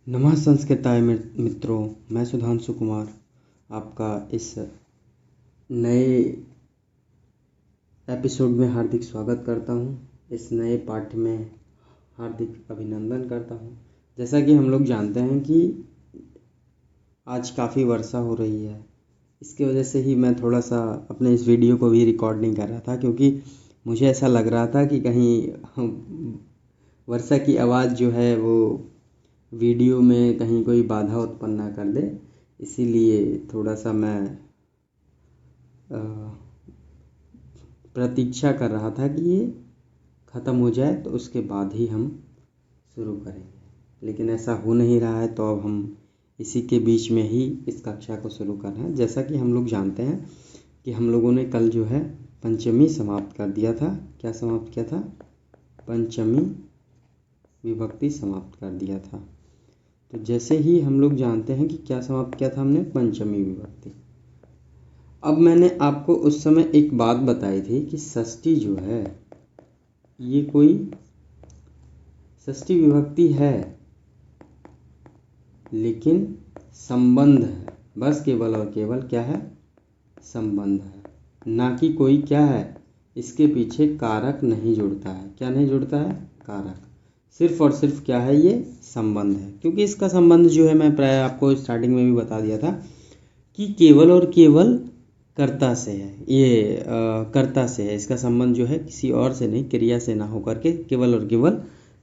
नमः संस्कृताय मित्रों, मैं सुधांशु कुमार आपका इस नए एपिसोड में हार्दिक स्वागत करता हूं। इस नए पाठ में हार्दिक अभिनंदन करता हूं। जैसा कि हम लोग जानते हैं कि आज काफ़ी वर्षा हो रही है। इसकी वजह से ही मैं थोड़ा सा अपने इस वीडियो को भी रिकॉर्ड नहीं कर रहा था, क्योंकि मुझे ऐसा लग रहा था कि कहीं वर्षा की आवाज़ जो है वो वीडियो में कहीं कोई बाधा उत्पन्न ना कर दे। इसीलिए थोड़ा सा मैं प्रतीक्षा कर रहा था कि ये ख़त्म हो जाए तो उसके बाद ही हम शुरू करेंगे, लेकिन ऐसा हो नहीं रहा है। तो अब हम इसी के बीच में ही इस कक्षा को शुरू कर रहे हैं। जैसा कि हम लोग जानते हैं कि हम लोगों ने कल जो है पंचमी समाप्त कर दिया था। क्या समाप्त किया था? पंचमी विभक्ति समाप्त कर दिया था। तो जैसे ही हम लोग जानते हैं कि क्या समाप्त किया था हमने? पंचमी विभक्ति। अब मैंने आपको उस समय एक बात बताई थी कि षष्ठी जो है ये कोई षष्ठी विभक्ति है, लेकिन संबंध है। बस केवल और केवल क्या है? संबंध है, ना कि कोई क्या है, इसके पीछे कारक नहीं जुड़ता है। क्या नहीं जुड़ता है? कारक। सिर्फ और सिर्फ क्या है? ये संबंध है। क्योंकि इसका संबंध जो है मैं प्राय आपको स्टार्टिंग में भी बता दिया था कि केवल और केवल कर्ता से है। ये कर्ता से है। इसका संबंध जो है किसी और से नहीं, क्रिया से ना होकर के केवल और केवल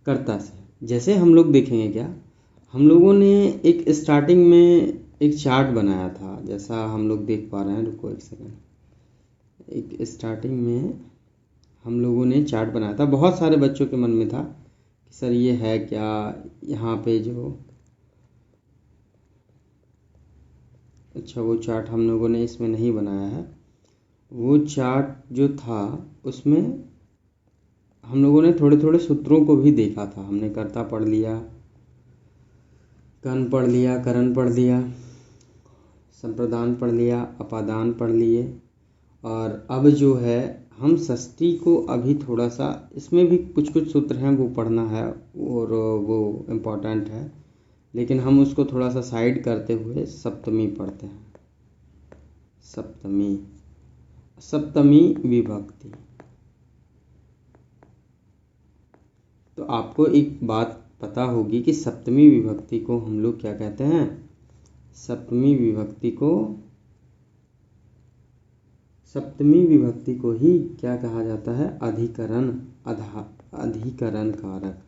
कर्ता से। जैसे हम लोग देखेंगे, क्या हम लोगों ने एक स्टार्टिंग में एक चार्ट बनाया था, जैसा हम लोग देख पा रहे हैं। रुको एक सेकंड। एक स्टार्टिंग में हम लोगों ने चार्ट बनाया था। बहुत सारे बच्चों के मन में था कि सर ये है क्या, यहाँ पे जो अच्छा वो चार्ट हम लोगों ने इसमें नहीं बनाया है। वो चार्ट जो था उसमें हम लोगों ने थोड़े थोड़े सूत्रों को भी देखा था। हमने कर्ता पढ़ लिया, कर्ण पढ़ लिया, करण पढ़ लिया, संप्रदान पढ़ लिया, अपादान पढ़ लिए। और अब जो है हम षष्ठी को अभी थोड़ा सा, इसमें भी कुछ कुछ सूत्र हैं वो पढ़ना है और वो इम्पोर्टेंट है, लेकिन हम उसको थोड़ा सा साइड करते हुए सप्तमी पढ़ते हैं। सप्तमी, सप्तमी विभक्ति। तो आपको एक बात पता होगी कि सप्तमी विभक्ति को हम लोग क्या कहते हैं? सप्तमी विभक्ति को ही क्या कहा जाता है? अधिकरण, अधिकरण कारक।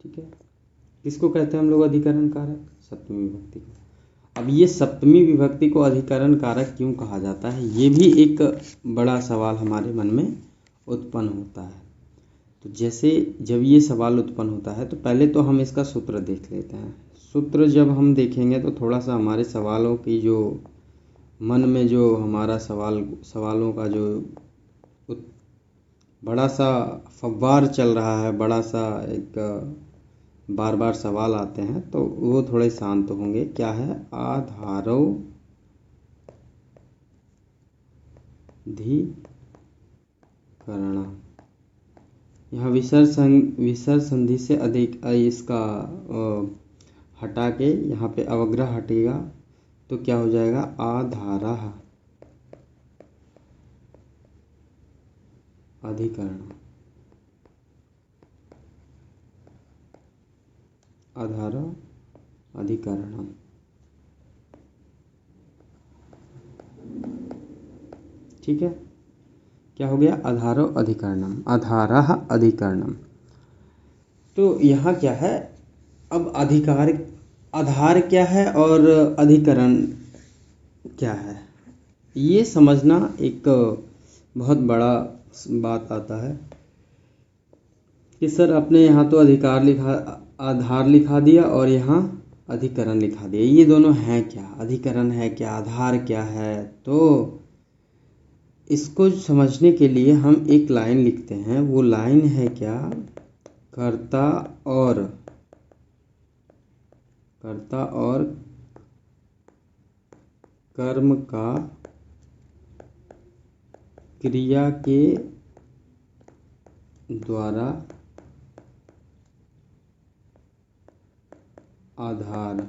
ठीक है, किसको कहते हैं हम लोग अधिकरण कारक? सप्तमी विभक्ति को। अब ये सप्तमी विभक्ति को अधिकरण कारक क्यों कहा जाता है, ये भी एक बड़ा सवाल हमारे मन में उत्पन्न होता है। तो जैसे जब ये सवाल उत्पन्न होता है तो पहले तो हम इसका सूत्र देख लेते हैं। सूत्र जब हम देखेंगे तो थोड़ा सा हमारे सवालों की जो मन में जो हमारा सवालों का जो बड़ा सा फव्वार चल रहा है, बड़ा सा एक बार बार सवाल आते हैं, तो वो थोड़े शांत होंगे। क्या है? आधारोऽधिकरणः। यहाँ विसर्ग संधि से अधिक इसका हटा के यहाँ पे अवग्रह हटेगा तो क्या हो जाएगा? आधारः अधिकरणः। आधारः अधिकरणम्। ठीक है, क्या हो गया? आधारो अधिकरणम, आधारः अधिकरणम। तो यहाँ क्या है? अब आधार क्या है और अधिकरण क्या है, ये समझना एक बहुत बड़ा बात आता है कि सर आपने यहाँ तो आधार लिखा दिया और यहाँ अधिकरण लिखा दिया, ये दोनों हैं क्या? अधिकरण है क्या? आधार क्या है? तो इसको समझने के लिए हम एक लाइन लिखते हैं। वो लाइन है क्या? कर्ता और कर्म का क्रिया के द्वारा आधार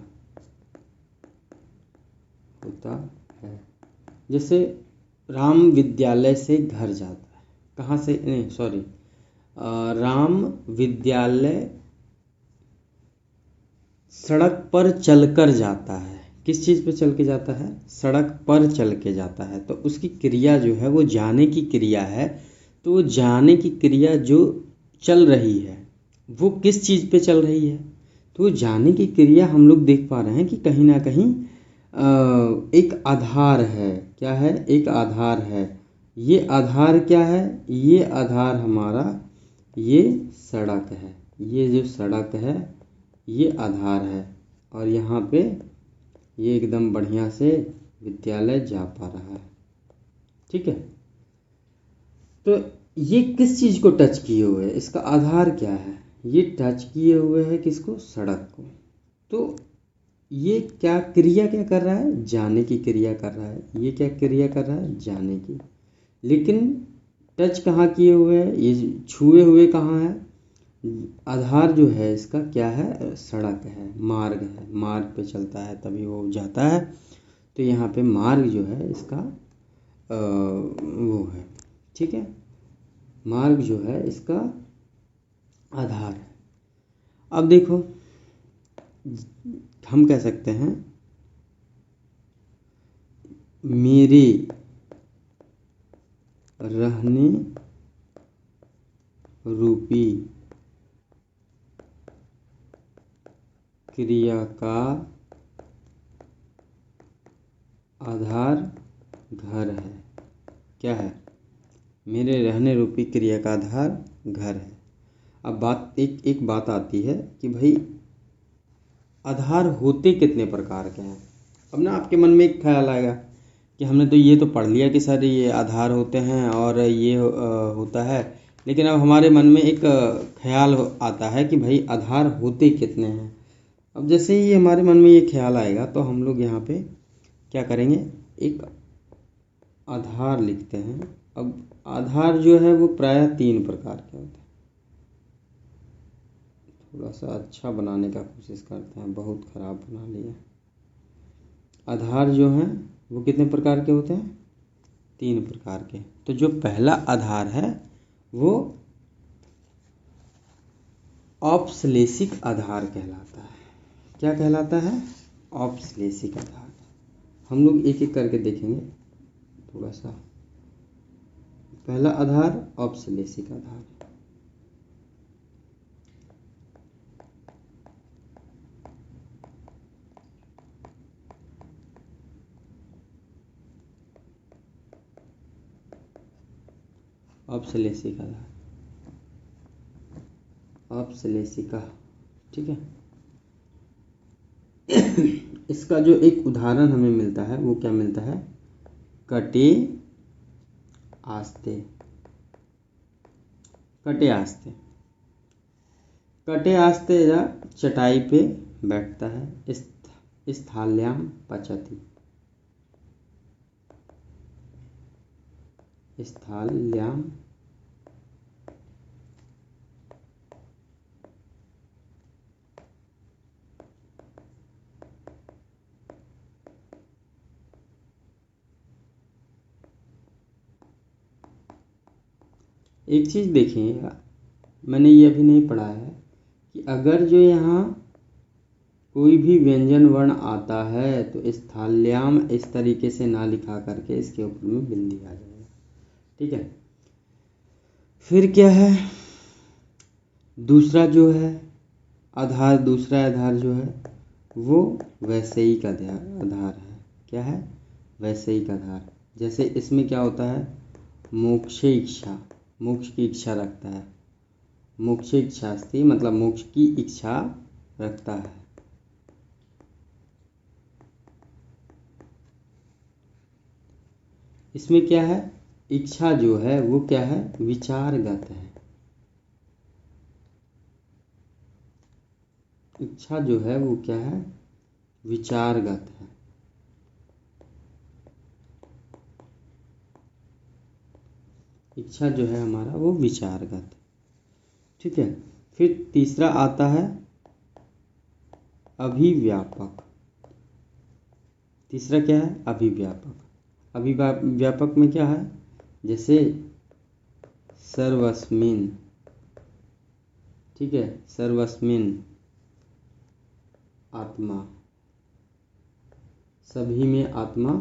होता है। जैसे राम विद्यालय से घर जाता है, कहाँ से, नहीं सॉरी, राम विद्यालय सड़क पर चलकर जाता है। किस चीज़ पे चल के जाता है? सड़क पर चल के जाता है। तो उसकी क्रिया जो है वो जाने की क्रिया है। तो वो जाने की क्रिया जो चल रही है वो किस चीज़ पे चल रही है? तो जाने की क्रिया हम लोग देख पा रहे हैं कि कहीं ना कहीं एक आधार है। क्या है? एक आधार है। ये आधार क्या है? ये आधार हमारा ये सड़क है। ये जो सड़क है ये आधार है। और यहाँ पे ये एकदम बढ़िया से विद्यालय जा पा रहा है। ठीक है। तो ये किस चीज़ को टच किए हुए है? इसका आधार क्या है? ये टच किए हुए है किसको? सड़क को। तो ये क्या क्रिया क्या कर रहा है? जाने की क्रिया कर रहा है। ये क्या क्रिया कर रहा है? जाने की। लेकिन टच कहाँ किए हुए है? ये छुए हुए कहाँ है? आधार जो है इसका क्या है? सड़क है, मार्ग है। मार्ग पे चलता है तभी वो जाता है। तो यहाँ पे मार्ग जो है इसका वो है। ठीक है। मार्ग जो है इसका आधार है। अब देखो हम कह सकते हैं मेरे रहने रूपी क्रिया का आधार घर है। क्या है? मेरे रहने रूपी क्रिया का आधार घर है। अब बात एक बात आती है कि भाई आधार होते कितने प्रकार के हैं। अब ना आपके मन में एक ख्याल आएगा कि हमने तो ये तो पढ़ लिया कि सर ये आधार होते हैं और ये होता है। लेकिन अब हमारे मन में एक ख्याल आता है कि भाई आधार होते कितने हैं। अब जैसे ही हमारे मन में ये ख्याल आएगा तो हम लोग यहाँ पे क्या करेंगे? एक आधार लिखते हैं। अब आधार जो है वो प्रायः 3 प्रकार के होते हैं। थोड़ा सा अच्छा बनाने का कोशिश करते हैं, बहुत ख़राब बना लिया। आधार जो हैं वो कितने प्रकार के होते हैं? 3 प्रकार के। तो जो पहला आधार है वो औपश्लेषिक आधार कहलाता है। क्या कहलाता है? औपश्लेषिक आधार। हम लोग एक एक करके देखेंगे थोड़ा सा। पहला आधार औपश्लेषिक आधार। औपश्लेषिक आधार, औपश्लेषिका। ठीक है। इसका जो एक उदाहरण हमें मिलता है वो क्या मिलता है? कटे आस्ते। कटे आस्ते। कटे आस्ते या चटाई पे बैठता है। स्थाल्याम पचति। स्थाल्याम एक चीज़ देखिएगा, मैंने ये अभी नहीं पढ़ा है कि अगर जो यहाँ कोई भी व्यंजन वर्ण आता है तो स्थाल्याम इस तरीके से ना लिखा करके इसके ऊपर में बिंदी आ जाएगा। ठीक है। फिर क्या है? दूसरा जो है आधार, दूसरा आधार जो है वो वैषयिक आधार है। क्या है? वैषयिक आधार। जैसे इसमें क्या होता है? मोक्षे इच्छा, मोक्ष की इच्छा रखता है। मोक्षे इच्छास्ति मतलब मोक्ष की इच्छा रखता है। इसमें क्या है? इच्छा जो है वो क्या है? विचारगत है। इच्छा जो है वो क्या है? विचारगत है। इच्छा जो है हमारा वो विचारगत है। ठीक है। फिर तीसरा आता है अभिव्यापक। तीसरा क्या है? अभिव्यापक। अभिव्यापक में क्या है? जैसे सर्वस्मिन, ठीक है, सर्वस्मिन आत्मा, सभी में आत्मा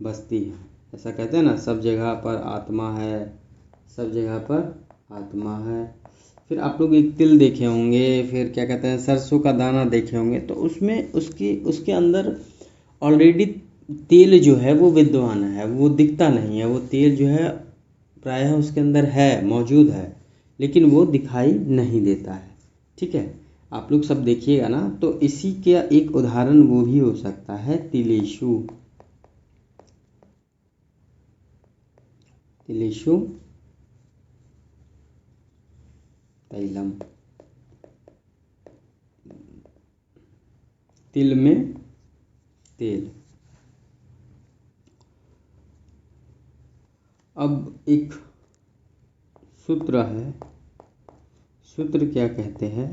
बसती है, ऐसा कहते हैं ना, सब जगह पर आत्मा है, सब जगह पर आत्मा है। फिर आप लोग एक तिल देखे होंगे, फिर क्या कहते हैं, सरसों का दाना देखे होंगे, तो उसमें उसके अंदर ऑलरेडी तेल जो है वो विद्यमान है, वो दिखता नहीं है, वो तेल जो है प्रायः उसके अंदर है, मौजूद है, लेकिन वो दिखाई नहीं देता है। ठीक है, आप लोग सब देखिएगा ना, तो इसी के एक उदाहरण वो भी हो सकता है तिलेशु। तिलेशु तैलम, तिल में तेल। अब एक सूत्र है, सूत्र क्या कहते हैं?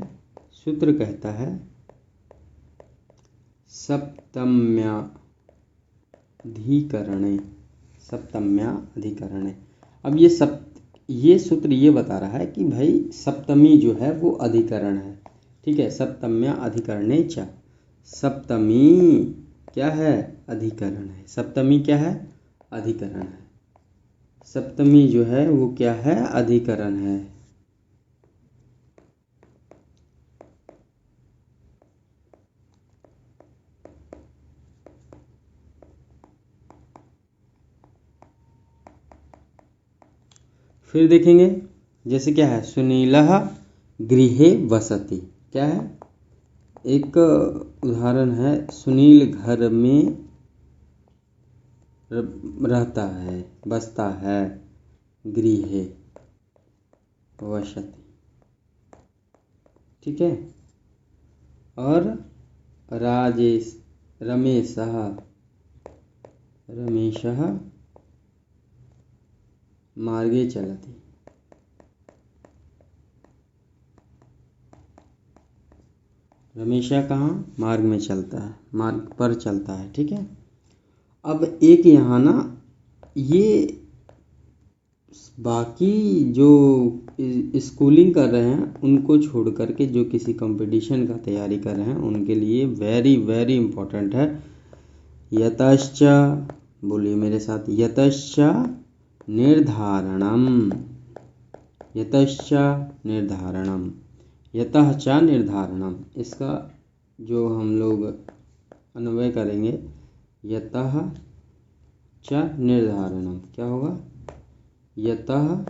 सूत्र कहता है सप्तम्याधिकरणे, सप्तम्याधिकरणे। अब ये सूत्र ये बता रहा है कि भाई सप्तमी जो है वो अधिकरण है। ठीक है, सप्तम्या अधिकरणे च, सप्तमी क्या है? अधिकरण है। सप्तमी क्या है? अधिकरण है। सप्तमी जो है वो क्या है? अधिकरण है। फिर देखेंगे, जैसे क्या है, सुनीलः गृहे वसति, क्या है? एक उदाहरण है, सुनील घर में रहता है, बसता है, गृहे वसति। ठीक है, और रमेशः मार्गे चलति। रमेशा कहाँ? मार्ग में चलता है, मार्ग पर चलता है। ठीक है, अब एक यहाँ ना, ये बाकी जो स्कूलिंग कर रहे हैं उनको छोड़ करके जो किसी कंपटीशन का तैयारी कर रहे हैं उनके लिए वेरी वेरी इम्पोर्टेंट है। यतश्च, बोलिए मेरे साथ, यतश्च निर्धारणम, यतश्च निर्धारणम, यतः च निर्धारणम, इसका जो हम लोग अन्वय करेंगे, यतः च निर्धारणम, क्या होगा? यतः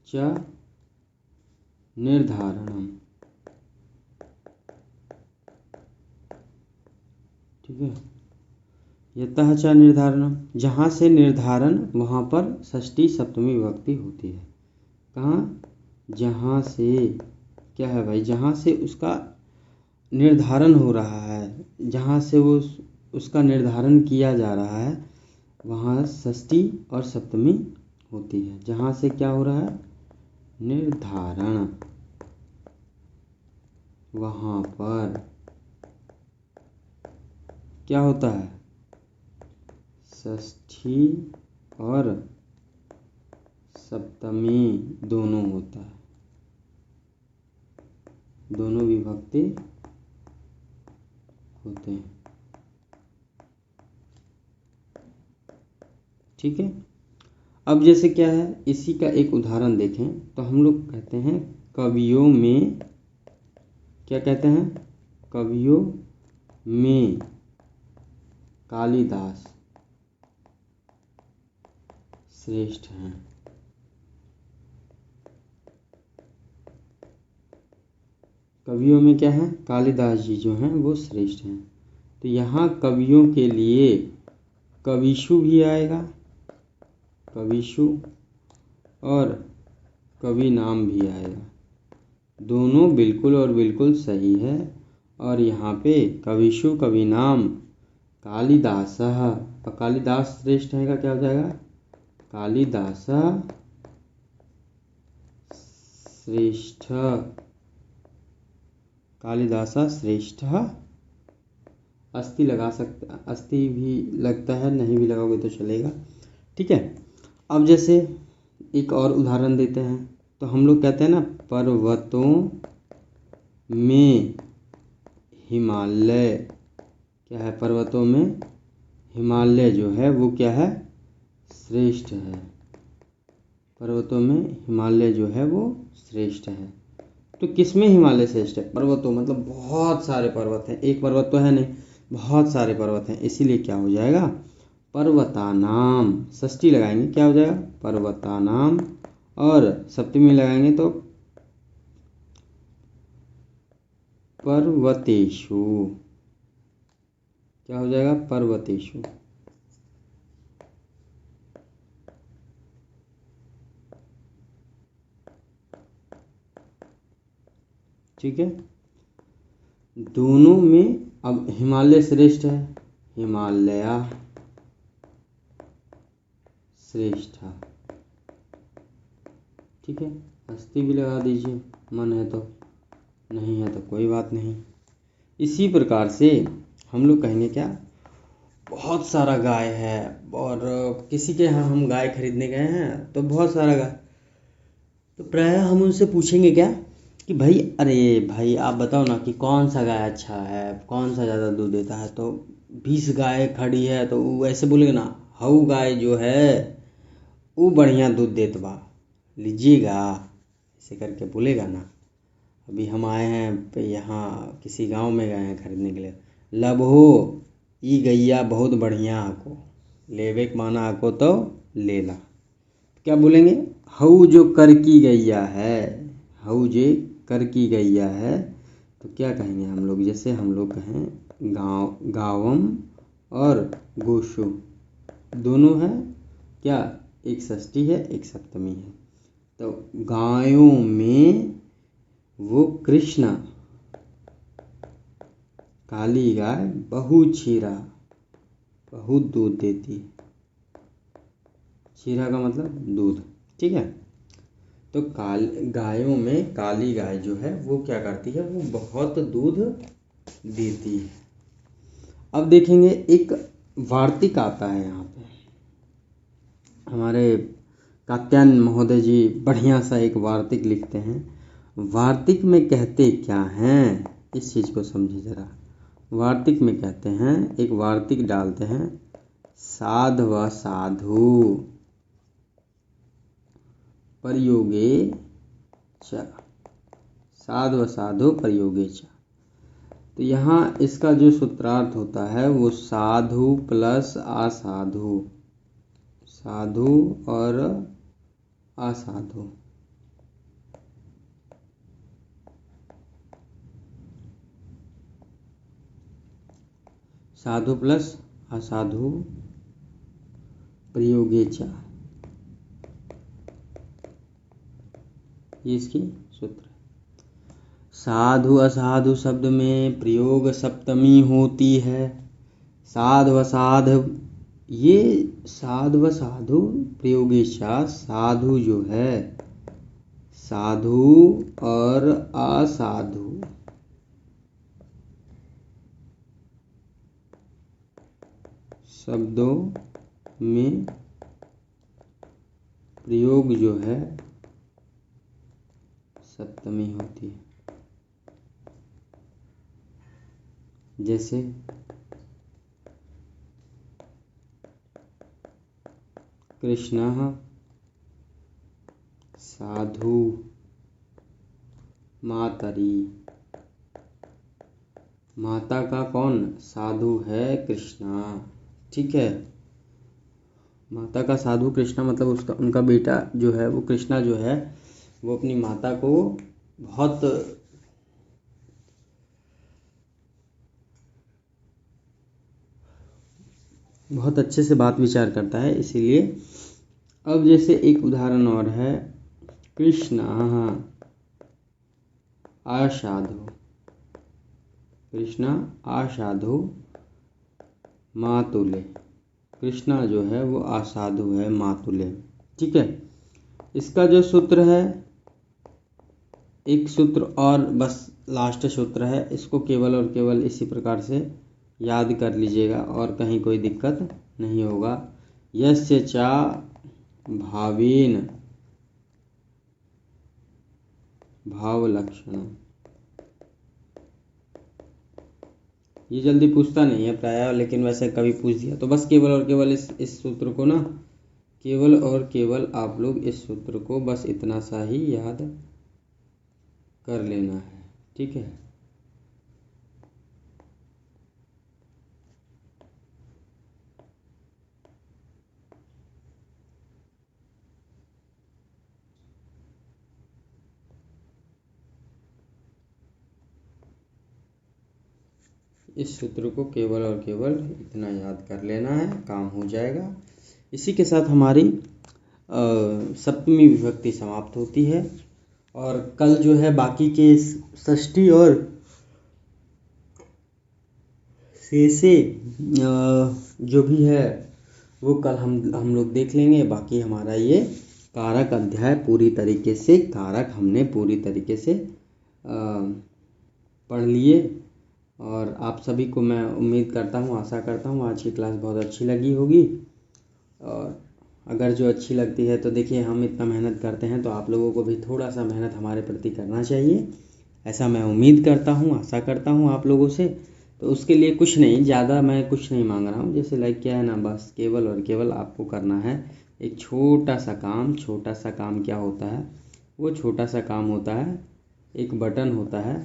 च निर्धारणम। ठीक है, यतः च निर्धारणम, जहाँ से निर्धारण वहाँ पर षष्ठी सप्तमी विभक्ति होती है। कहाँ? जहाँ से क्या है भाई? जहाँ से उसका निर्धारण हो रहा है, जहाँ से वो उसका निर्धारण किया जा रहा है, वहाँ षष्ठी और सप्तमी होती है। जहाँ से क्या हो रहा है? निर्धारण, वहाँ पर क्या होता है? षष्ठी और सप्तमी दोनों होता है, दोनों विभक्ति होते हैं। ठीक है, अब जैसे क्या है, इसी का एक उदाहरण देखें तो हम लोग कहते हैं कवियों में, क्या कहते हैं? कवियों में कालिदास श्रेष्ठ हैं। कवियों में क्या है? कालिदास जी जो हैं वो श्रेष्ठ हैं। तो यहाँ कवियों के लिए कविशु भी आएगा, कविशु, और कवि नाम भी आएगा, दोनों बिल्कुल और बिल्कुल सही है। और यहाँ पे कविशु कवि नाम कालिदास, और कालिदास श्रेष्ठ है का क्या हो जाएगा? कालिदास श्रेष्ठ, कालिदासा श्रेष्ठ। अस्थि लगा सकते, अस्थि भी लगता है, नहीं भी लगाओगे तो चलेगा। ठीक है। अब जैसे एक और उदाहरण देते हैं, तो हम लोग कहते हैं ना, पर्वतों में हिमालय क्या है, पर्वतों में हिमालय जो है वो क्या है, श्रेष्ठ है। पर्वतों में हिमालय जो है वो श्रेष्ठ है। तो किस में हिमालय श्रेष्ठ है? पर्वतों, मतलब बहुत सारे पर्वत हैं, एक पर्वत तो है नहीं, बहुत सारे पर्वत हैं, इसीलिए क्या हो जाएगा, पर्वतानाम। षष्ठी लगाएंगे, क्या हो जाएगा, पर्वतानाम। और सप्तमी लगाएंगे तो पर्वतेषु, क्या हो जाएगा, पर्वतेषु। ठीक है। दोनों में अब हिमालय श्रेष्ठ है, हिमालया श्रेष्ठ। ठीक है। अस्थि भी लगा दीजिए, मन है तो, नहीं है तो कोई बात नहीं। इसी प्रकार से हम लोग कहेंगे क्या, बहुत सारा गाय है और किसी के यहाँ हम गाय खरीदने गए हैं तो बहुत सारा गाय, तो प्रायः हम उनसे पूछेंगे क्या कि भाई, अरे भाई आप बताओ ना कि कौन सा गाय अच्छा है, कौन सा ज़्यादा दूध देता है। तो 20 गाय खड़ी है तो वो ऐसे बोलेगा ना, हऊ गाय जो है वो बढ़िया दूध देत बा, लीजिएगा, ऐसे करके बोलेगा ना। अभी हम आए हैं पे यहाँ किसी गांव में गए हैं खरीदने के लिए, लबहो ई गैया बहुत बढ़िया आको, लेवे के माना आको तो ले ला। क्या बोलेंगे, हऊ जो कर की गैया है, हऊ जे कर की गैया है, तो क्या कहेंगे हम लोग, जैसे हम लोग कहें गाँव, गावम और गोशु दोनों हैं क्या, एक षष्ठी है एक सप्तमी है। तो गायों में वो कृष्णा, काली गाय बहुत क्षीरा, बहुत दूध देती है। क्षीरा का मतलब दूध। ठीक है। तो गायों में काली गाय जो है वो क्या करती है, वो बहुत दूध देती है। अब देखेंगे एक वार्तिक आता है यहाँ पे, हमारे कात्यायन महोदय जी बढ़िया सा एक वार्तिक लिखते हैं। वार्तिक में कहते क्या हैं, इस चीज़ को समझिए जरा। वार्तिक में कहते हैं, एक वार्तिक डालते हैं, साधव साधु प्रयोगे च, साधव साधु प्रयोगे च। तो यहाँ इसका जो सूत्रार्थ होता है वो साधु प्लस असाधु, साधु और असाधु। साधु प्लस असाधु प्रयोगेचा, ये इसकी सूत्र है। साधु असाधु शब्द में प्रयोग सप्तमी होती है। साधु असाधु, ये साधु साधु प्रयोगेचा, साधु जो है, साधु और असाधु शब्दों में प्रयोग जो है सप्तमी होती है। जैसे कृष्णः साधु मातरी, माता का कौन साधु है, कृष्णा। ठीक है। माता का साधु कृष्णा, मतलब उसका, उनका बेटा जो है वो कृष्णा जो है वो अपनी माता को बहुत बहुत अच्छे से बात विचार करता है, इसीलिए। अब जैसे एक उदाहरण और है, कृष्णा असाधु, कृष्णा असाधु मातुले, कृष्णा जो है वो असाधु है मातुले। ठीक है। इसका जो सूत्र है एक सूत्र और बस लास्ट सूत्र है, इसको केवल और केवल इसी प्रकार से याद कर लीजिएगा और कहीं कोई दिक्कत नहीं होगा। यस्य चा भावेन भावलक्षणम। ये जल्दी पूछता नहीं है प्रायः, लेकिन वैसे कभी पूछ दिया तो बस केवल और केवल इस सूत्र को ना, केवल और केवल आप लोग इस सूत्र को बस इतना सा ही याद कर लेना है, ठीक है। इस सूत्र को केवल और केवल इतना याद कर लेना है, काम हो जाएगा। इसी के साथ हमारी सप्तमी विभक्ति समाप्त होती है और कल जो है बाकी के षष्ठी और शेषे जो भी है वो कल हम लोग देख लेंगे। बाकी हमारा ये कारक अध्याय पूरी तरीके से, कारक हमने पूरी तरीके से पढ़ लिए और आप सभी को मैं उम्मीद करता हूँ, आशा करता हूँ आज की क्लास बहुत अच्छी लगी होगी। और अगर जो अच्छी लगती है तो देखिए, हम इतना मेहनत करते हैं तो आप लोगों को भी थोड़ा सा मेहनत हमारे प्रति करना चाहिए, ऐसा मैं उम्मीद करता हूँ, आशा करता हूँ आप लोगों से। तो उसके लिए कुछ नहीं, ज़्यादा मैं कुछ नहीं मांग रहा हूँ, जैसे लाइक क्या है ना, बस केवल और केवल आपको करना है एक छोटा सा काम। छोटा सा काम क्या होता है? वो छोटा सा काम होता है, एक बटन होता है,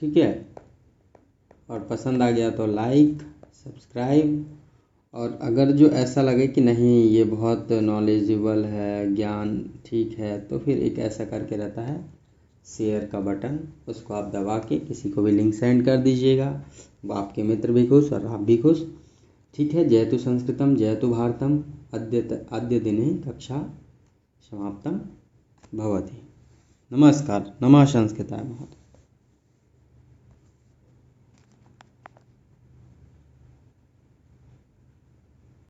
ठीक है। और पसंद आ गया तो लाइक, सब्सक्राइब, और अगर जो ऐसा लगे कि नहीं ये बहुत नॉलेजेबल है, ज्ञान ठीक है, तो फिर एक ऐसा करके रहता है शेयर का बटन, उसको आप दबा के किसी को भी लिंक सेंड कर दीजिएगा, वो आपके मित्र भी खुश और आप भी खुश, ठीक है। जयतु संस्कृतम जयतु भारतम। अद्य दिने कक्षा समाप्तं भवति। नमस्कार। नमः संस्कृताय महोदय।